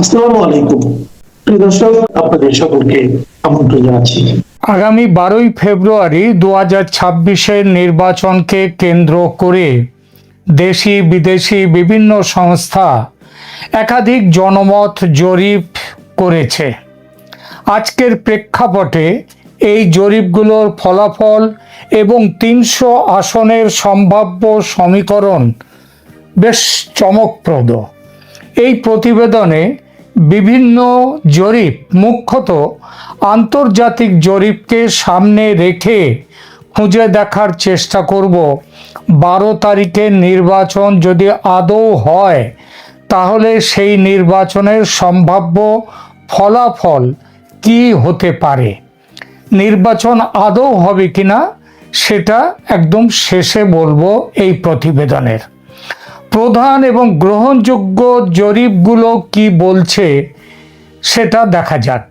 আসসালামু আলাইকুম প্রিয় দর্শক, আপনাদের সকলকে আমন্ত্রণ জানাচ্ছি। আগামী 12ই ফেব্রুয়ারি 2026-এর নির্বাচনকে কেন্দ্র করে দেশি বিদেশি বিভিন্ন সংস্থা একাধিক জনমত জরিপ করেছে। আজকের প্রেক্ষাপটে এই জরিপগুলোর ফলাফল এবং 300 আসনের সম্ভাব্য সমীকরণ বেশ চমকপ্রদ। এই প্রতিবেদনে বিভিন্ন জরিপ, মুখ্যত আন্তর্জাতিক জরিপকে সামনে রেখে খুঁজে দেখার চেষ্টা করব 12 তারিখের নির্বাচন যদি আদৌ হয় তাহলে সেই নির্বাচনের সম্ভাব্য ফলাফল কি হতে পারে। নির্বাচন আদৌ হবে কিনা সেটা একদম শেষে বলবো এই প্রতিবেদনের। প্রধান এবং গ্রহণযোগ্য জরিপগুলো কি বলছে সেটা দেখা যাক।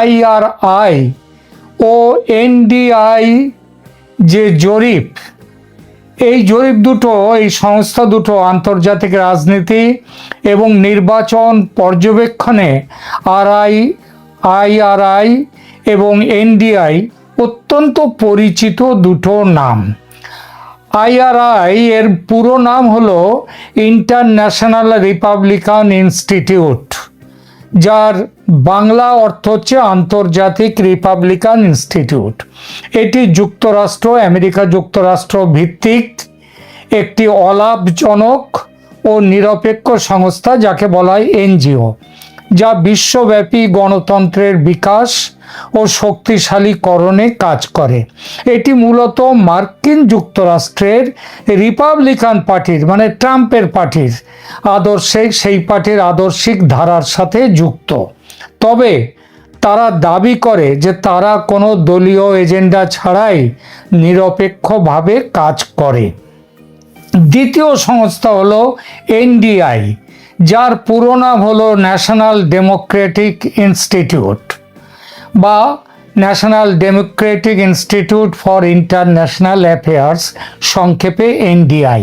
IRI ও NDI যে জরিপ, এই জরিপ দুটো, এই সংস্থা দুটো আন্তর্জাতিক রাজনীতি এবং নির্বাচন পর্যবেক্ষণে IRI এবং NDI অত্যন্ত পরিচিত দুটো নাম। IRI এর পুরো নাম হলো ইন্টারন্যাশনাল রিপাবলিকান ইনস্টিটিউট, যার বাংলা অর্থ হচ্ছে আন্তর্জাতিক রিপাবলিকান ইনস্টিটিউট। এটি আমেরিকা যুক্তরাষ্ট্র ভিত্তিক একটি অলাভজনক ও নিরপেক্ষ সংস্থা, যাকে বলা হয় NGO, যা বিশ্বব্যাপী গণতন্ত্রের বিকাশ ও শক্তিশালীকরণে কাজ করে। এটি মূলত মার্কিন যুক্তরাষ্ট্রের রিপাবলিকান পার্টির, মানে ট্রাম্পের পার্টির সেই পার্টির আদর্শিক ধারার সাথে যুক্ত। তবে তারা দাবি করে যে তারা কোনো দলীয় এজেন্ডা ছাড়াই নিরপেক্ষভাবে কাজ করে। দ্বিতীয় সংস্থা হলো NDI, যার পুরো নাম হলো ন্যাশনাল ডেমোক্রেটিক ইনস্টিটিউট বা national Democratic institute for international affairs, সংক্ষেপে NDI।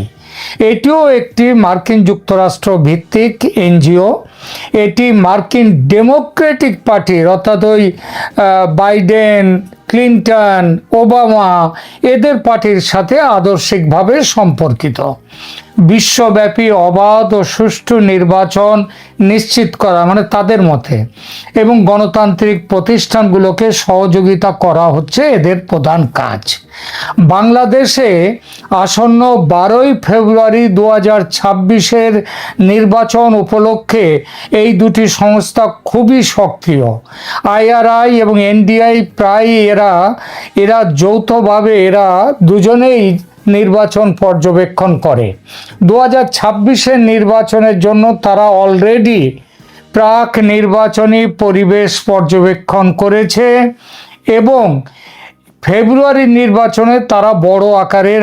এটিও একটি মার্কিন যুক্তরাষ্ট্র ভিত্তিক NGO। এটি মার্কিন ডেমোক্রেটিক পার্টির, অর্থাৎ ওই বাইডেন, ক্লিন্টন, ওবামা, এদের পার্টির সাথে আদর্শিকভাবে সম্পর্কিত। বিশ্বব্যাপী অবাধ ও সুষ্ঠু নির্বাচন নিশ্চিত করা, মানে তাদের মতে, এবং গণতান্ত্রিক প্রতিষ্ঠানগুলোকে সহযোগিতা করা হচ্ছে এদের প্রধান কাজ। বাংলাদেশে আসন্ন 12ই ফেব্রুয়ারি 2026-এর নির্বাচন উপলক্ষে এই দুটি সংস্থা খুবই সক্রিয়। IRI এবং NDI প্রায় এরা যৌথভাবে দুজনেই নির্বাচন পর্যবেক্ষণ করে। 2026-এর নির্বাচনের জন্য তারা অলরেডি প্রাক নির্বাচনী পরিবেশ পর্যবেক্ষণ করেছে এবং ফেব্রুয়ারির নির্বাচনে তারা বড় আকারের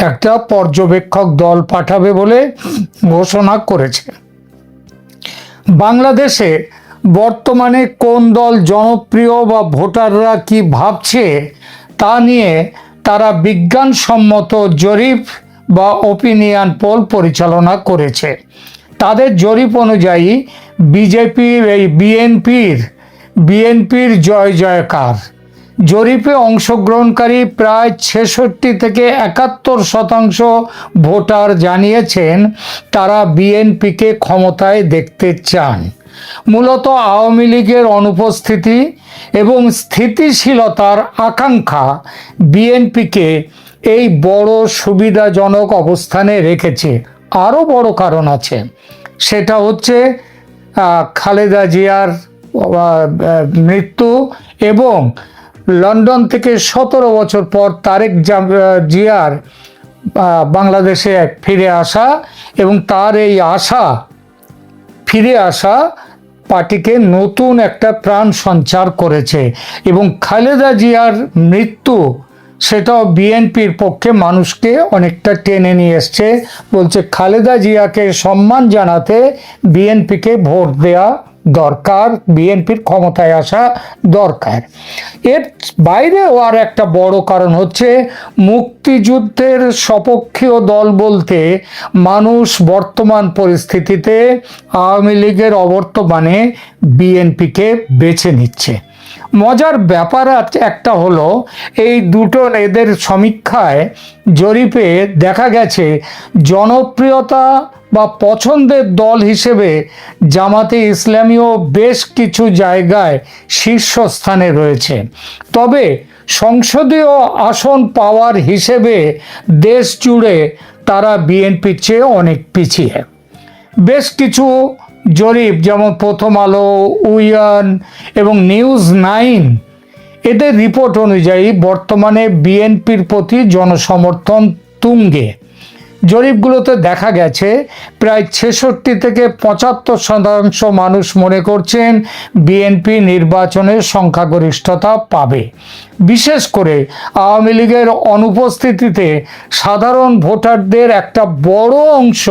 একটা পর্যবেক্ষক দল পাঠাবে বলে ঘোষণা করেছে। বাংলাদেশে বর্তমানে কোন দল জনপ্রিয় বা ভোটাররা কি ভাবছে তা নিয়ে তারা বিজ্ঞানসম্মত জরিপ বা ওপিনিয়ন পোল পরিচালনা করেছে। তাদের জরিপ অনুযায়ী বিএনপির জয় জয়কার। জরিপে অংশগ্রহণকারী প্রায় 66 থেকে 71% ভোটার জানিয়েছেন তারা বিএনপিকে ক্ষমতায় দেখতে চান। মূলত আওয়ামী লীগের অনুপস্থিতি এবং স্থিতিশীলতার আকাঙ্ক্ষা বিএনপিকে এই বড় সুবিধাজনক অবস্থানে রেখেছে। আরও বড় কারণ আছে, সেটা হচ্ছে খালেদা জিয়ার মৃত্যু এবং লন্ডন থেকে 17 বছর পর তারেক জিয়ার বাংলাদেশে ফিরে আসা, এবং তার এই ফিরে আসা পার্টিকে নতুন একটা প্রাণ সঞ্চার করেছে। এবং খালেদা জিয়ার মৃত্যু সেটাও বিএনপির পক্ষে মানুষকে অনেকটা টেনে নিয়ে এসছে। বলছে খালেদা জিয়াকে সম্মান জানাতে বিএনপিকে ভোট দেয়া দরকার, বিএনপির ক্ষমতায় আসা দরকার। এর বাইরেও আর একটা বড় কারণ হচ্ছে মুক্তিযুদ্ধের সপক্ষীয় দল বলতে মানুষ বর্তমান পরিস্থিতিতে আওয়ামী লীগের অবর্তমানে বিএনপিকে বেছে নিচ্ছে। মজার ব্যাপার একটা হলো, এই দুটো এদের সমীক্ষায় জরিপে দেখা গেছে জনপ্রিয়তা বা পছন্দের দল হিসেবে জামাতে ইসলামীও বেশ কিছু জায়গায় শীর্ষস্থানে রয়েছে। তবে সংসদীয় আসন পাওয়ার হিসেবে দেশ জুড়ে তারা বিএনপির চেয়ে অনেক পিছিয়ে। বেশ কিছু জরিপ যেমন প্রথম আলো, উইয়ান এবং নিউজ 9 এদের রিপোর্ট অনুযায়ী বর্তমানে বিএনপির প্রতি জনসমর্থন তুঙ্গে। জরিপগুলোতে দেখা গেছে প্রায় 66 থেকে 75% মানুষ মনে করছেন বিএনপি নির্বাচনে সংখ্যাগরিষ্ঠতা পাবে। বিশেষ করে আওয়ামী লীগের অনুপস্থিতিতে সাধারণ ভোটারদের একটা বড় অংশ,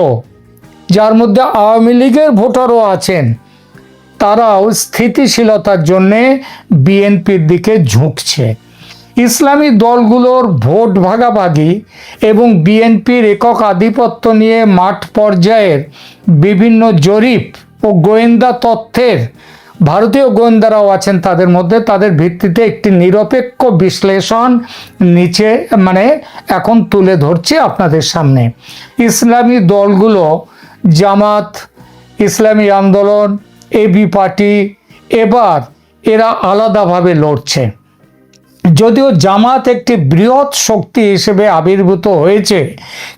যার মধ্যে আওয়ামী লীগের ভোটারও আছেন, তারাও স্থিতিশীলতার জন্যে বিএনপির দিকে ঝুঁকছে। ইসলামী দলগুলোর ভোট ভাগাভাগি এবং বিএনপির একক আধিপত্য নিয়ে মাঠ পর্যায়ের বিভিন্ন জরিপ ও গোয়েন্দা তথ্যের, ভারতীয় গোয়েন্দারাও আছেন তাদের মধ্যে, তাদের ভিত্তিতে একটি নিরপেক্ষ বিশ্লেষণ নিচে এখন তুলে ধরছি আপনাদের সামনে। ইসলামী দলগুলো জামাত, ইসলামী আন্দোলন, এবি পার্টি এবার এরা আলাদাভাবে লড়ছে। যদিও জামাত একটি বৃহৎ শক্তি হিসেবে আবির্ভূত হয়েছে,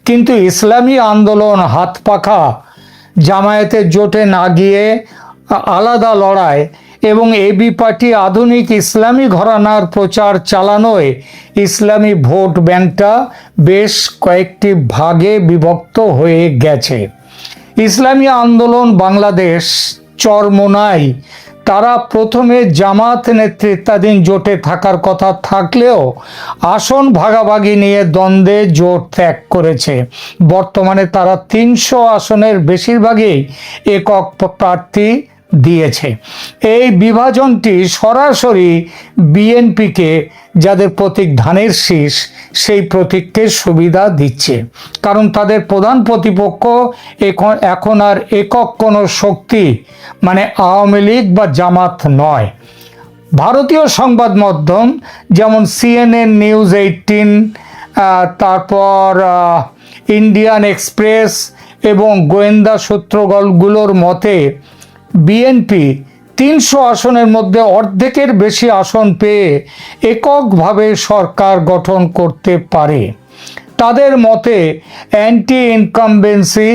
কিন্তু ইসলামী আন্দোলন হাত পাখা জামায়াতের জোটে না গিয়ে আলাদা লড়াই এবং এবি পার্টি আধুনিক ইসলামী ঘরানার প্রচার চালানোয় ইসলামী ভোট ব্যাংকটা বেশ কয়েকটি ভাগে বিভক্ত হয়ে গেছে। ইসলামী আন্দোলন বাংলাদেশ চরমোনাই, তারা প্রথমে জামাত নেতৃত্বাধীন জোটে থাকার কথা থাকলেও আসন ভাগাভাগি নিয়ে দ্বন্দ্বে জোট ত্যাগ করেছে। বর্তমানে তারা 300 আসনের বেশিরভাগই একক প্রার্থী দিয়েছে। এই বিভাজনটি সরাসরি বিএনপিকে, যাদের প্রতীক ধানের শীষ, সেই প্রতীককে সুবিধা দিচ্ছে, কারণ তাদের প্রধান প্রতিপক্ষ এখন আর একক কোনো শক্তি আওয়ামী লীগ বা জামাত নয়। ভারতীয় সংবাদ মাধ্যম যেমন CNN, নিউজ 18, তারপর ইন্ডিয়ান এক্সপ্রেস এবং গোয়েন্দা সূত্রগুলোর মতে বিএনপি 300 আসনের মধ্যে অর্ধেকের বেশি আসন পেয়ে এককভাবে সরকার গঠন করতে পারে। তাদের মতে অ্যান্টি ইনকামবেন্সি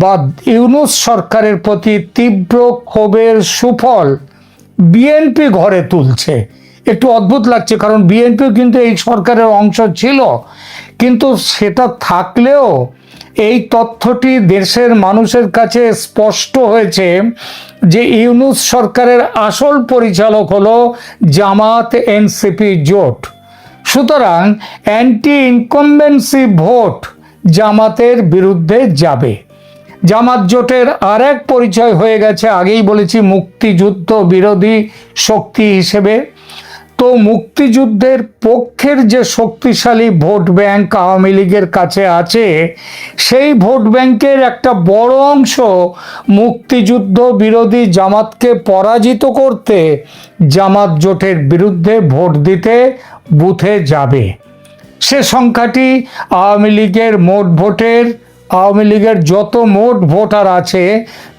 বা ইউনূস সরকারের প্রতি তীব্র ক্ষোভের সুফল বিএনপি ঘরে তুলছে। একটু অদ্ভুত লাগছে, কারণ বিএনপিও কিন্তু এই সরকারের অংশ ছিল, কিন্তু সেটা থাকলেও এই তথ্যটি দেশের মানুষের কাছে স্পষ্ট হয়েছে যে ইউনূস সরকারের আসল পরিচালক হলো জামাত এনসিপি জোট। সুতরাং অ্যান্টি ইনকামবেন্সি ভোট জামাতের বিরুদ্ধে যাবে। জামাত জোটের আর এক পরিচয় হয়ে গেছে, আগেই বলেছি, মুক্তিযুদ্ধ বিরোধী শক্তি হিসেবে। তো মুক্তিযুদ্ধের পক্ষের যে শক্তিশালী ভোট ব্যাংক আওয়ামী লীগের কাছে আছে, সেই ভোট ব্যাংকের একটা বড় অংশ মুক্তিযুদ্ধ বিরোধী জামাতকে পরাজিত করতে জামাত জোটের বিরুদ্ধে ভোট দিতে বুথে যাবে। সে সংখ্যাটি আওয়ামী লীগের আওয়ামী লীগের যত মোট ভোটার আছে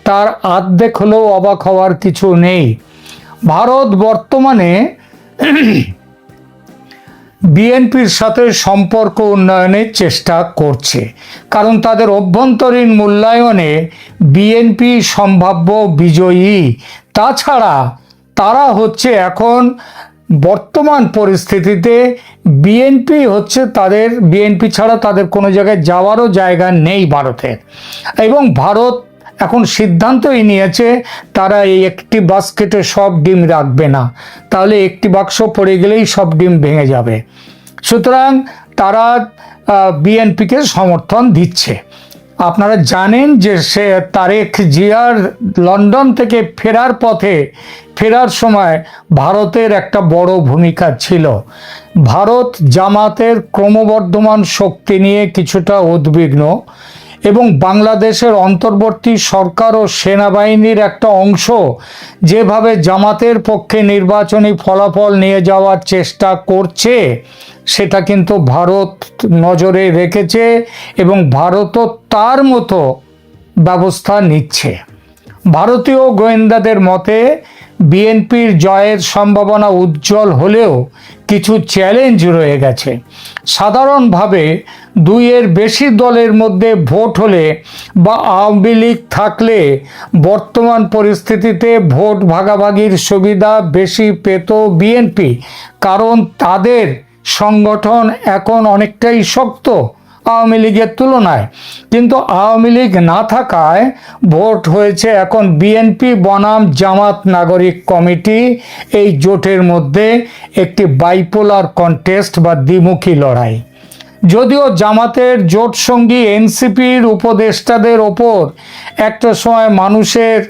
তার অর্ধেক হলেও অবাক হওয়ার কিছু নেই। ভারত বর্তমানে বিএনপির সাথে সম্পর্ক উন্নয়নের চেষ্টা করছে, কারণ তাদের অভ্যন্তরীণ মূল্যায়নে বিএনপি সম্ভাব্য বিজয়ী। তাছাড়া তারা হচ্ছে এখন বর্তমান পরিস্থিতিতে বিএনপি ছাড়া তাদের কোনো জায়গায় যাওয়ারও জায়গা নেই ভারতের। এবং ভারত এখন সিদ্ধান্তই নিয়েছে তারা এই একটি বাস্কেটে সব ডিম রাখবে না, তাহলে একটি বাক্স পড়ে গেলেই সব ডিম ভেঙে যাবে। সুতরাং তারা বিএনপিকে সমর্থন দিচ্ছে। আপনারা জানেন যে সে তারেক জিয়ার লন্ডন থেকে ফেরার সময় ভারতের একটা বড় ভূমিকা ছিল। ভারত জামাতের ক্রমবর্ধমান শক্তি নিয়ে কিছুটা উদ্বিগ্ন এবং বাংলাদেশের অন্তর্বর্তী সরকার ও সেনাবাহিনীর একটা অংশ যেভাবে জামাতের পক্ষে নির্বাচনী ফলাফল নিয়ে যাওয়ার চেষ্টা করছে, সেটা কিন্তু ভারত নজরে রেখেছে এবং ভারতও তার মতো ব্যবস্থা নিচ্ছে। ভারতীয় গোয়েন্দাদের মতে বিএনপির জয়ের সম্ভাবনা উজ্জ্বল হলেও কিছু চ্যালেঞ্জ রয়ে গেছে। সাধারণভাবে দুইয়ের বেশি দলের মধ্যে ভোট হলে বা আওয়ামী লীগ থাকলে বর্তমান পরিস্থিতিতে ভোট ভাগাভাগির সুবিধা বেশি পেত বিএনপি, কারণ তাদের সংগঠন এখন অনেকটাই শক্ত আওয়ামী লীগের তুলনায়। কিন্তু আওয়ামী লীগ না থাকায় ভোট হয়েছে এখন বিএনপি বনাম জামাত নাগরিক কমিটি এই জোটের মধ্যে একটি বাইপোলার কন্টেস্ট বা দ্বিমুখী লড়াই। যদিও জামাতের জোট সঙ্গী এনসিপির উপদেষ্টাদের ওপর একটা সময় মানুষের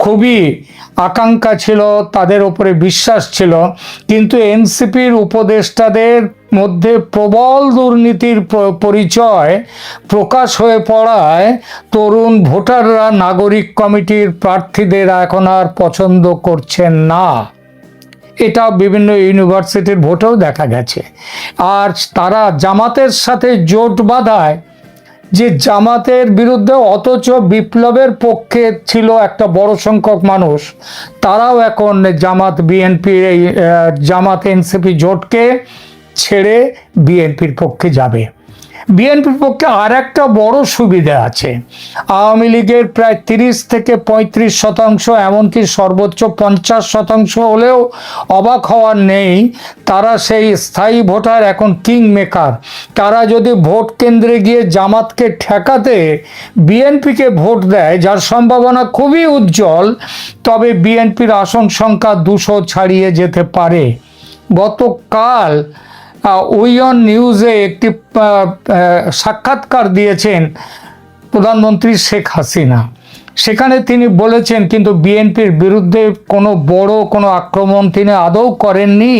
খুবই আকাঙ্ক্ষা ছিল, তাদের উপরে বিশ্বাস ছিল, কিন্তু এনসিপির উপদেষ্টাদের মধ্যে প্রবল দুর্নীতির পরিচয় প্রকাশ হয়ে পড়ায় তরুণ ভোটাররা নাগরিক কমিটির প্রার্থীদের এখন আর পছন্দ করছেন না। এটা বিভিন্ন ইউনিভার্সিটির ভোটেও দেখা গেছে। আর তারা জামাতের সাথে জোট বাঁধায় যে জামাতের বিরুদ্ধে অথচ বিপ্লবের পক্ষে ছিল একটা বড় সংখ্যক মানুষ, তারাও এখন জামাত এনসিপি জোটকে ছেড়ে বিএনপির পক্ষে যাবে। বিএনপির পক্ষে আর একটা বড় সুবিধা আছে। আওয়ামী লীগের প্রায় 30 থেকে 35%, এমনকি সর্বোচ্চ 50% হলেও অবাক হওয়ার নেই। তারা সেই স্থায়ী ভোটার, এখন কিং মেকার। তারা যদি ভোট কেন্দ্রে গিয়ে জামাতকে ঠেকাতে বিএনপিকে ভোট দেয়, যার সম্ভাবনা খুবই উজ্জ্বল, তবে বিএনপির আসন সংখ্যা 200 ছাড়িয়ে যেতে পারে। গতকাল উইয়ন নিউজে একটি সাক্ষাৎকার দিয়েছেন প্রধানমন্ত্রী শেখ হাসিনা। সেখানে তিনি বলেছেন কিন্তু বিএনপির বিরুদ্ধে কোনো আক্রমণ তিনি আদৌ করেননি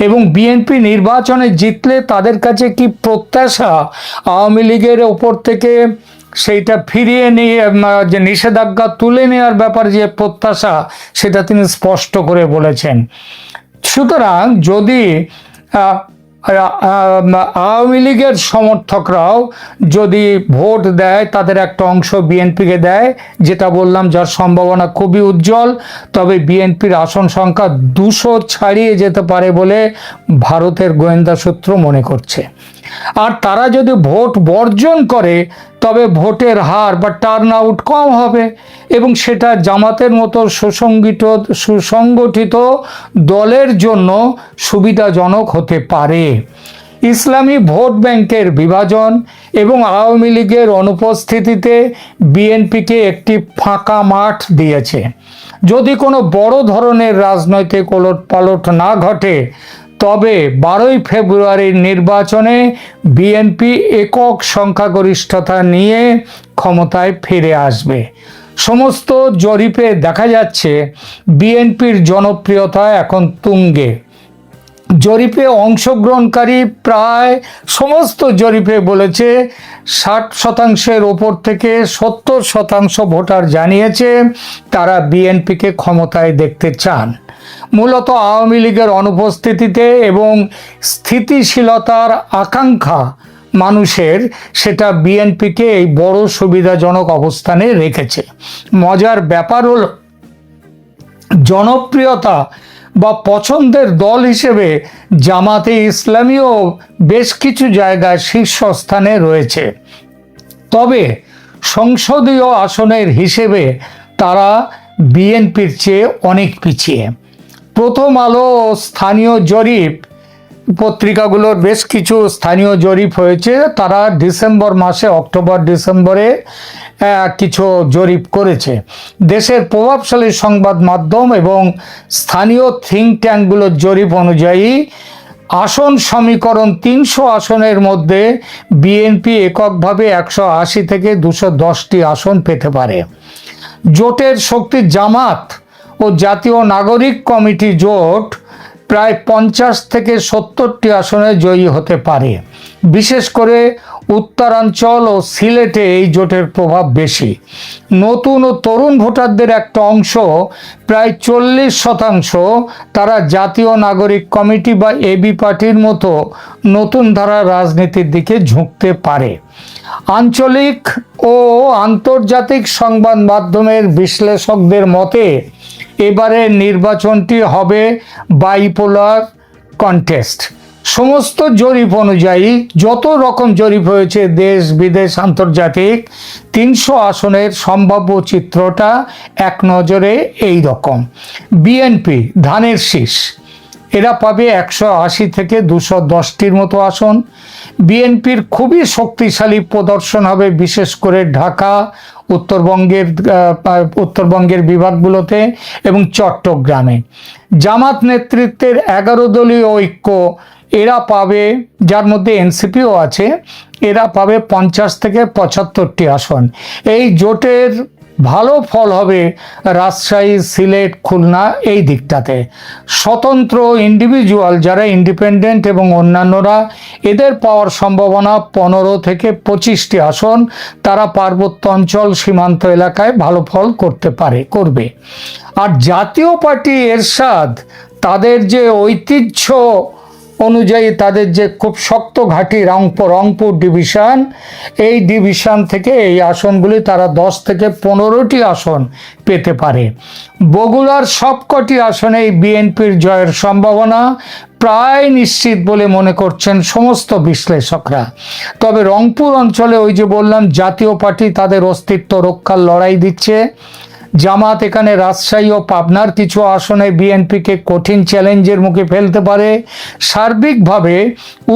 এবং বিএনপি নির্বাচনে জিতলে তাদের কাছে কি প্রত্যাশা আওয়ামী লীগের ওপর থেকে সেইটা ফিরিয়ে নিয়ে যে নিষেধাজ্ঞা তুলে নেওয়ার ব্যাপারে যে প্রত্যাশা, সেটা তিনি স্পষ্ট করে বলেছেন। সুতরাং যদি আওয়ামী লীগের সমর্থকরাও যদি ভোট দেয়, তাদের একটা অংশ বিএনপিকে দেয়, যেটা বললাম যার সম্ভাবনা খুবই উজ্জ্বল, তবে বিএনপির আসন সংখ্যা 200 ছাড়িয়ে যেতে পারে বলে ভারতের গোয়েন্দা সূত্র মনে করছে। আর তারা যদি ভোট বর্জন করে তবে ভোটের হার বা টার্ন আউট কম হবে এবং সেটা জামাতের মতো সুসংগঠিত দলের জন্য সুবিধাজনক হতে পারে। ইসলামী ভোট ব্যাংকের বিভাজন এবং আওয়ামী লীগের অনুপস্থিতিতে বিএনপিকে একটি ফাঁকা মাঠ দিয়েছে। যদি কোনো বড় ধরনের রাজনৈতিক ওলটপালট না ঘটে তবে 12ই ফেব্রুয়ারির নির্বাচনে বিএনপি একক সংখ্যাগরিষ্ঠতা নিয়ে ক্ষমতায় ফিরে আসবে। সমস্ত জরিপে দেখা যাচ্ছে বিএনপির জনপ্রিয়তা এখন তুঙ্গে। জরিপে অংশগ্রহণকারী প্রায় সমস্ত জরিপে বলেছে 60%-এর ওপর থেকে 70% ভোটার জানিয়েছে তারা বিএনপিকে ক্ষমতায় দেখতে চান। মূলত আওয়ামী লীগের অনুপস্থিতিতে এবং স্থিতিশীলতার আকাঙ্ক্ষা মানুষের, সেটা বিএনপিকে এই বড় সুবিধাজনক অবস্থানে রেখেছে। মজার ব্যাপার হলো জনপ্রিয়তা বা পছন্দের দল হিসেবে জামাতে ইসলামীও বেশ কিছু জায়গায় শীর্ষস্থানে রয়েছে, তবে সংসদীয় আসনের হিসেবে তারা বিএনপির চেয়ে অনেক পিছিয়ে। প্রথম আলো স্থানীয় জরিপ পত্রিকাগুলোর বেশ কিছু স্থানীয় জরিপ হয়েছে, তারা অক্টোবর ডিসেম্বরে কিছু জরিপ করেছে। দেশের প্রভাবশালী সংবাদ মাধ্যম এবং স্থানীয় থিঙ্ক ট্যাঙ্কগুলোর জরিপ অনুযায়ী আসন সমীকরণ 300 আসনের মধ্যে বিএনপি এককভাবে 180 থেকে 210টি আসন পেতে পারে। জোটের শক্তি জামাত ও জাতীয় নাগরিক কমিটি জোট প্রায় 50 থেকে 70টি আসনে জয়ী হতে পারে। বিশেষ করে উত্তরাঞ্চল ও সিলেটে এই জোটের প্রভাব বেশি। নতুন ও তরুণ ভোটারদের একটা অংশ, প্রায় 40%, তারা জাতীয় নাগরিক কমিটি বা এবি পার্টির মতো নতুন ধারার রাজনীতির দিকে ঝুঁকতে পারে। আঞ্চলিক ও আন্তর্জাতিক সংবাদ মাধ্যমের বিশ্লেষকদের মতে এবারের নির্বাচনটি হবে বাইপোলার কন্টেস্ট। সমস্ত জরিপ অনুযায়ী, যত রকম জরিপ হয়েছে দেশ বিদেশ আন্তর্জাতিক, 300 আসনের সম্ভাব্য চিত্রটা এক নজরে এই রকম। বিএনপি ধানের শীষ, এরা পাবে 180 থেকে 210টির মতো আসন। বিএনপির খুবই শক্তিশালী প্রদর্শন হবে বিশেষ করে ঢাকা, উত্তরবঙ্গের বিভাগগুলোতে এবং চট্টগ্রামে। জামাত নেতৃত্বের 11 দলীয় ঐক্য, এরা পাবে, যার মধ্যে এনসিপিও আছে, এরা পাবে 50 থেকে 75টি আসন। এই জোটের ভালো ফল হবে রাজশাহী, সিলেট, খুলনা এই দিকটাতে। স্বতন্ত্র ইন্ডিভিজুয়াল যারা ইন্ডিপেন্ডেন্ট এবং অন্যান্যরা, এদের পাওয়ার সম্ভাবনা 15 থেকে 25টি আসন। তারা পার্বত্য অঞ্চল, সীমান্ত এলাকায় ভালো ফল করবে। আর জাতীয় পার্টি এরশাদ, তাদের যে ঐতিহ্য অনুযায়ী তাদের যে খুব শক্ত ঘাঁটি রংপুর ডিভিশন, এই ডিভিশন থেকে এই আসনগুলি তারা 10 থেকে 15টি আসন পেতে পারে। বগুড়ার সবকটি আসনে বিএনপির জয়ের সম্ভাবনা প্রায় নিশ্চিত বলে মনে করছেন সমস্ত বিশ্লেষকরা। তবে রংপুর অঞ্চলে ওই যে বললাম, জাতীয় পার্টি তাদের অস্তিত্ব রক্ষার লড়াই দিচ্ছে। জামাত এখানে রাজশাহী ও পাবনার কিছু আসনে বিএনপিকে কঠিন চ্যালেঞ্জের মুখে ফেলতে পারে। সার্বিকভাবে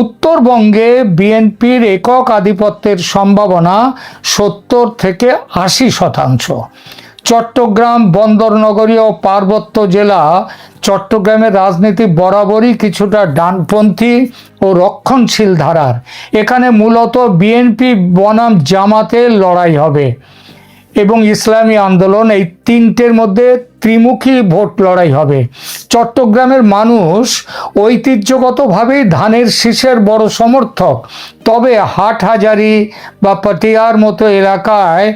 উত্তরবঙ্গে বিএনপির একক আধিপত্যের সম্ভাবনা 70 থেকে 80%। চট্টগ্রাম বন্দরনগরী ও পার্বত্য জেলা, চট্টগ্রামের রাজনীতি বরাবরই কিছুটা ডানপন্থী ও রক্ষণশীল ধারার। এখানে মূলত বিএনপি বনাম জামাতের লড়াই হবে এবং ইসলামী আন্দোলন, এই তিনটের মধ্যে ত্রিমুখী ভোট লড়াই হবে। চট্টগ্রামের মানুষ ঐতিহ্যগতভাবেই ধানের শীষের বড় সমর্থক, তবে হাটহাজারী বা পাটিয়ার মতো এলাকায়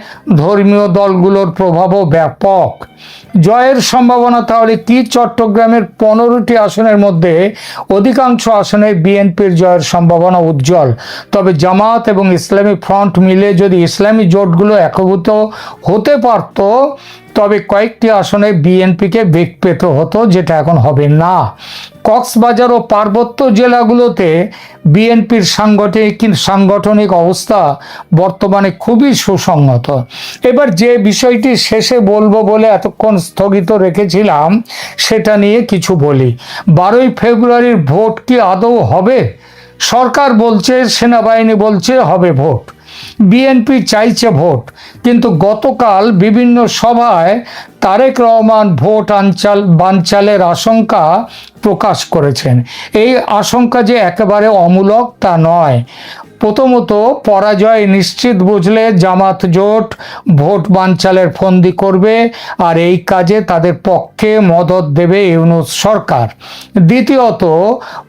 ধর্মীয় দলগুলোর প্রভাবও ব্যাপক। জয়ের সম্ভাবনা তাহলে কি? চট্টগ্রামের 15টি আসনের মধ্যে অধিকাংশ আসনে বিএনপির জয়ের সম্ভাবনা উজ্জ্বল। তবে জামাত এবং ইসলামী ফ্রন্ট মিলে যদি ইসলামী জোটগুলো একীভূত হতে পারত, তবে কয়েকটি আসনে বিএনপিকে বেগ পেতে হতো, যেটা এখন হবে না। কক্সবাজার ও পার্বত্য জেলাগুলোতে বিএনপির সাংগঠনিক অবস্থা বর্তমানে খুবই সুসংহত। এবার যে বিষয়টি শেষে বলবো বলে এতক্ষণ স্থগিত রেখেছিলাম, সেটা নিয়ে কিছু বলি। 12ই ফেব্রুয়ারির ভোট কি আদৌ হবে? সরকার বলছে, সেনাবাহিনী বলছে হবে ভোট, বিএনপি চাইছে ভোট, কিন্তু গতকাল বিভিন্ন সভায় তারেক রহমান ভোট বানচালের আশঙ্কা প্রকাশ করেছেন। এই আশঙ্কা যে একেবারে অমূলক তা নয়। প্রথমত, পরাজয় নিশ্চিত বুঝলে জামাত জোট ভোট বানচালের ফন্দি করবে, আর এই কাজে তাদের পক্ষে মদত দেবে ইউনূস সরকার। দ্বিতীয়ত,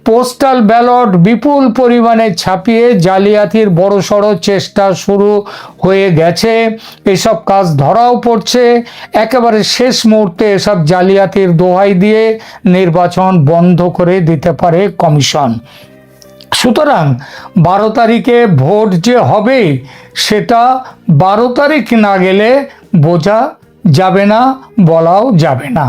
পোস্টাল ব্যালট বিপুল পরিমাণে ছাপিয়ে জালিয়াতির বড়সড় চেষ্টা শুরু হয়ে গেছে। এসব কাজ ধরাও পড়ছে। একেবারে শেষ মুহূর্তে এসব জালিয়াতির দোহাই দিয়ে নির্বাচন বন্ধ করে দিতে পারে কমিশন। সুতরাং 12 তারিখে ভোট যে হবে, সেটা 12 তারিখ না গেলে বোঝা যাবে না, বলাও যাবে না।